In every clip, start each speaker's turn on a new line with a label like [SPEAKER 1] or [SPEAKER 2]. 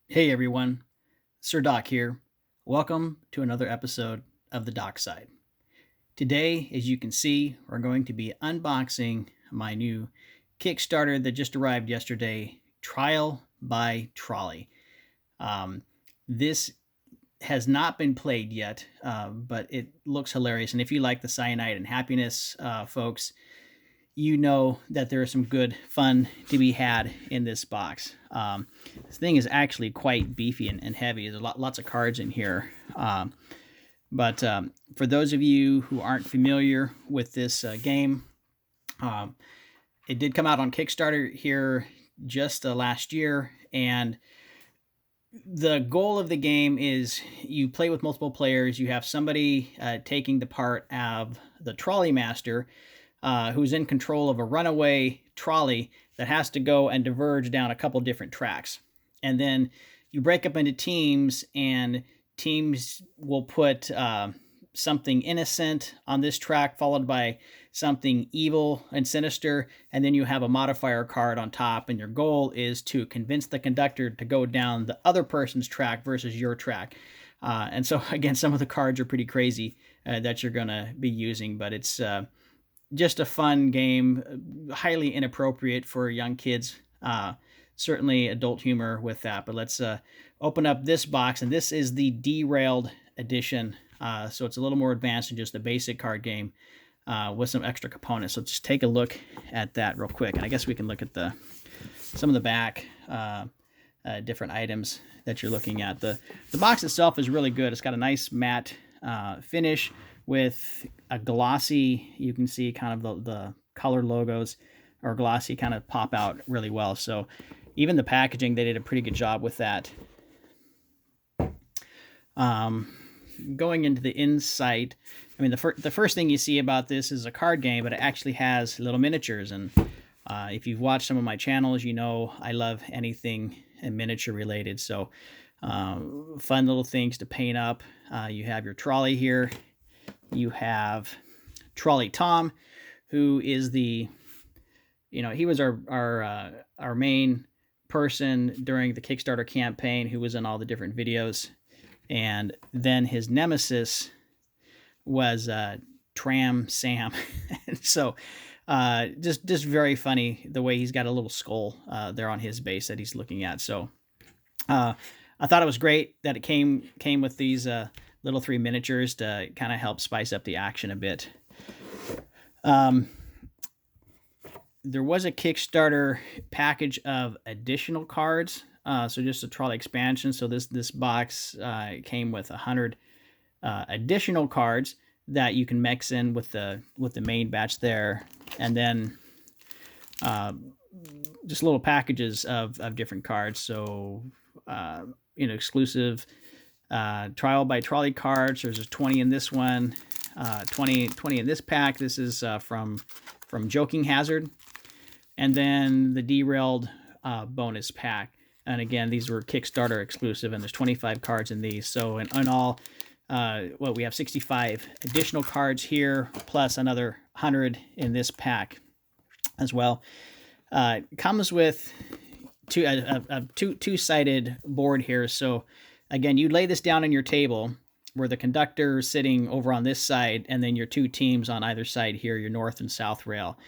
[SPEAKER 1] Hey everyone, Sir Doc here. Welcome to another episode of The Doc Side. Today, as you can see, we're going to be unboxing my new Kickstarter that just arrived yesterday, Trial by Trolley. Um, this has not been played yet, but it looks hilarious. And if you like the Cyanide and Happiness folks, you know that there is some good fun to be had in this box. This thing is actually quite beefy and heavy. There's lots of cards in here. But for those of you who aren't familiar with this game, um, it did come out on Kickstarter here just last year. And the goal of the game is you play with multiple players. You have somebody taking the part of the trolley master, who's in control of a runaway trolley that has to go and diverge down a couple different tracks. And then you break up into teams, and teams will put something innocent on this track, followed by something evil and sinister, and then you have a modifier card on top, and your goal is to convince the conductor to go down the other person's track versus your track. And so, again, some of the cards are pretty crazy that you're going to be using, but it's just a fun game, highly inappropriate for young kids. Certainly adult humor with that. But let's open up this box, and this is the derailed edition. So it's a little more advanced than just the basic card game with some extra components. So just take a look at that real quick. And I guess we can look at some of the back different items that you're looking at. The box itself is really good. It's got a nice matte finish with a glossy, you can see kind of the color logos or glossy kind of pop out really well. So even the packaging, they did a pretty good job with that. Going into the inside, I mean, the first thing you see about this is a card game, but it actually has little miniatures. And if you've watched some of my channels, you know I love anything miniature related. So fun little things to paint up. You have your trolley here. You have Trolley Tom, who is he was our main person during the Kickstarter campaign, who was in all the different videos. And then his nemesis was Tram Sam. So just very funny the way he's got a little skull there on his base that he's looking at. So I thought it was great that it came with these little 3 miniatures to kind of help spice up the action a bit. There was a Kickstarter package of additional cards, so just a trolley expansion. So this box came with 100 additional cards that you can mix in with the main batch there, and then just little packages of different cards. So exclusive trial by trolley cards. There's 20 in this one, 20 in this pack. This is from Joking Hazard. And then the derailed bonus pack. And again, these were Kickstarter exclusive, and there's 25 cards in these. So in all, we have 65 additional cards here, plus another 100 in this pack as well. Comes with two-sided board here. So again, you lay this down on your table where the conductor is sitting over on this side, and then your 2 teams on either side here, your north and south rail.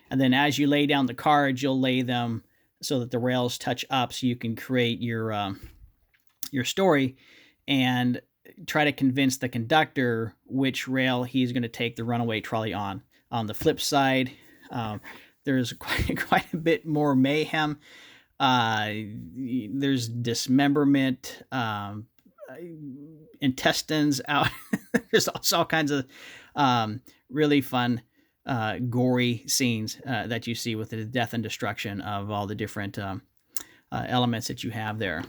[SPEAKER 1] And then as you lay down the cards, you'll lay them so that the rails touch up, so you can create your story and try to convince the conductor which rail he's going to take the runaway trolley on. On the flip side, there's quite a bit more mayhem. There's dismemberment, intestines out. There's also all kinds of really fun gory scenes that you see with the death and destruction of all the different elements that you have there.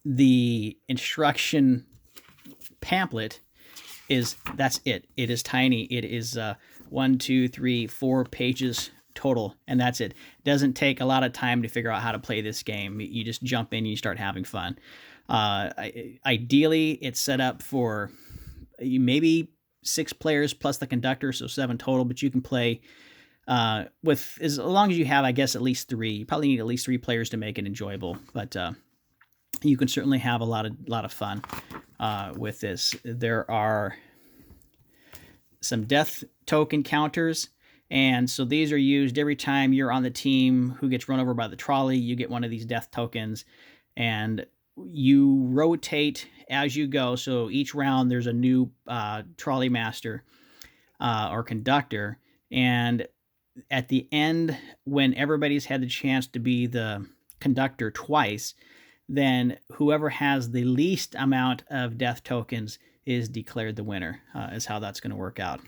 [SPEAKER 1] The instruction pamphlet that's it. It is tiny. It is 1, 2, 3, 4 pages total, and that's it. It doesn't take a lot of time to figure out how to play this game. You just jump in and you start having fun. Ideally, it's set up for maybe 6 players plus the conductor, so 7 total, but you can play with as long as you have, I guess, at least 3. You probably need at least 3 players to make it enjoyable. But you can certainly have a lot of fun with this. There are some death token counters, and so these are used every time you're on the team who gets run over by the trolley. You get one of these death tokens, and you rotate as you go. So each round there's a new trolley master or conductor, and at the end, when everybody's had the chance to be the conductor twice, then whoever has the least amount of death tokens is declared the winner, is how that's going to work out.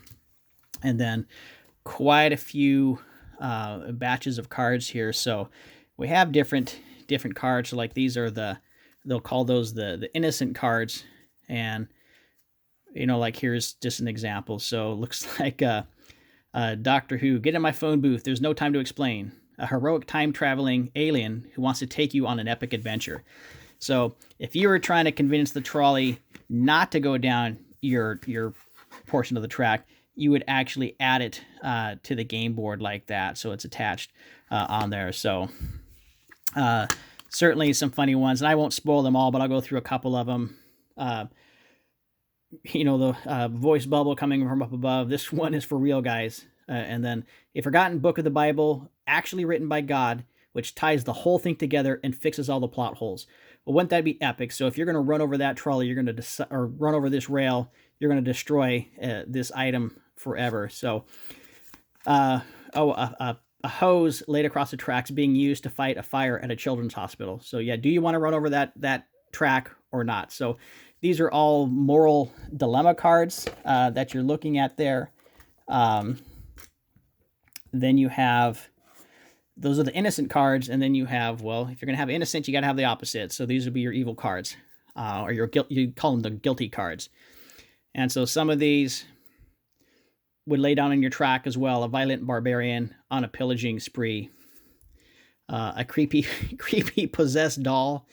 [SPEAKER 1] And then quite a few batches of cards here. So we have different cards. So like these are they'll call those the innocent cards. And, like here's just an example. So it looks like Doctor Who, get in my phone booth. There's no time to explain. A heroic time-traveling alien who wants to take you on an epic adventure. So if you were trying to convince the trolley not to go down your portion of the track, you would actually add it to the game board like that. So it's attached on there. So certainly some funny ones. And I won't spoil them all, but I'll go through a couple of them. The voice bubble coming from up above. This one is for real, guys. And then a forgotten book of the Bible, actually written by God, which ties the whole thing together and fixes all the plot holes. Well, wouldn't that be epic? So if you're going to run over that trolley, you're going to or run over this rail, you're going to destroy this item forever. So, a hose laid across the tracks being used to fight a fire at a children's hospital. So yeah, do you want to run over that track or not? So these are all moral dilemma cards that you're looking at there. Then you have, those are the innocent cards, and then you have, well, if you're going to have innocent, you got to have the opposite. So these would be your evil cards, or you call them the guilty cards. And so some of these would lay down on your track as well: a violent barbarian on a pillaging spree, a creepy possessed doll.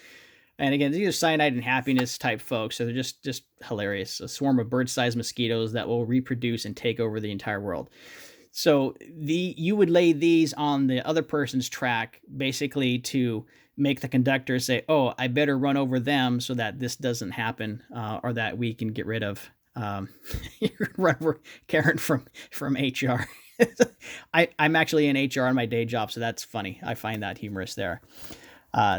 [SPEAKER 1] And again, these are cyanide and happiness type folks, so they're just hilarious. A swarm of bird-sized mosquitoes that will reproduce and take over the entire world. So you would lay these on the other person's track, basically to make the conductor say, "Oh, I better run over them so that this doesn't happen, or that we can get rid of." Run over Karen from HR. I'm actually in HR on my day job, so that's funny. I find that humorous there.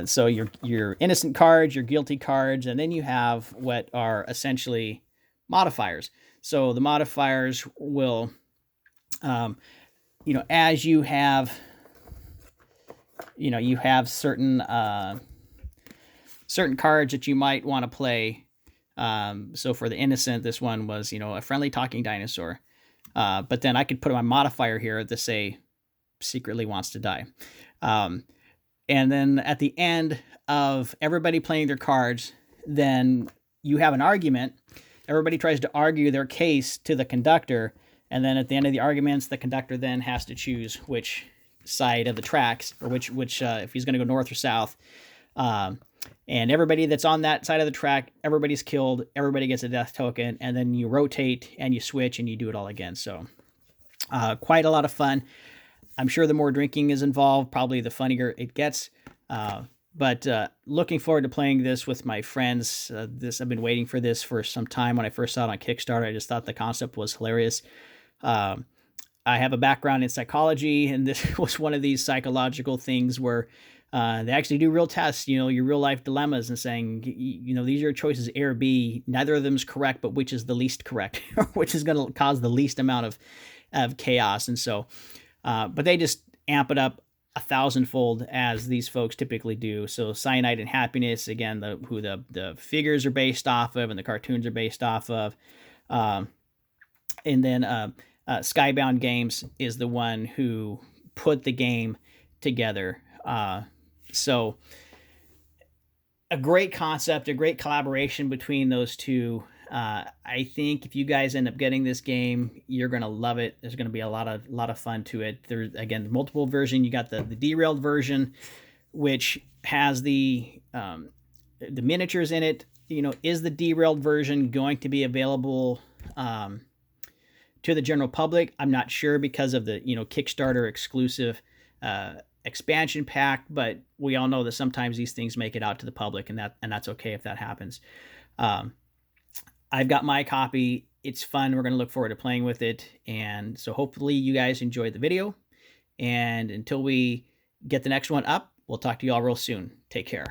[SPEAKER 1] So your innocent cards, your guilty cards, and then you have what are essentially modifiers. So the modifiers will, as you have, you have certain cards that you might want to play. So for the innocent, this one was, a friendly talking dinosaur. But then I could put my modifier here to say secretly wants to die. And then at the end of everybody playing their cards, then you have an argument. Everybody tries to argue their case to the conductor. And then at the end of the arguments, the conductor then has to choose which side of the tracks, or which if he's going to go north or south. And everybody that's on that side of the track, everybody's killed. Everybody gets a death token. And then you rotate and you switch and you do it all again. So quite a lot of fun. I'm sure the more drinking is involved, probably the funnier it gets. But looking forward to playing this with my friends. I've been waiting for this for some time. When I first saw it on Kickstarter, I just thought the concept was hilarious. I have a background in psychology, and this was one of these psychological things where they actually do real tests, your real life dilemmas, and saying, these are your choices, A or B. Neither of them is correct, but which is the least correct, or which is going to cause the least amount of chaos. And so, but they just amp it up 1,000-fold, as these folks typically do. So Cyanide and Happiness, again, who the figures are based off of and the cartoons are based off of. And then Skybound Games is the one who put the game together. So a great concept, a great collaboration between those two. I think if you guys end up getting this game, you're going to love it. There's going to be a lot of fun to it. There's, again, multiple version. You got the derailed version, which has the miniatures in it. Is the derailed version going to be available to the general public? I'm not sure, because of the Kickstarter exclusive expansion pack, but we all know that sometimes these things make it out to the public, and that's okay if that happens. I've got my copy. It's fun. We're going to look forward to playing with it. And so hopefully you guys enjoyed the video. And until we get the next one up, we'll talk to you all real soon. Take care.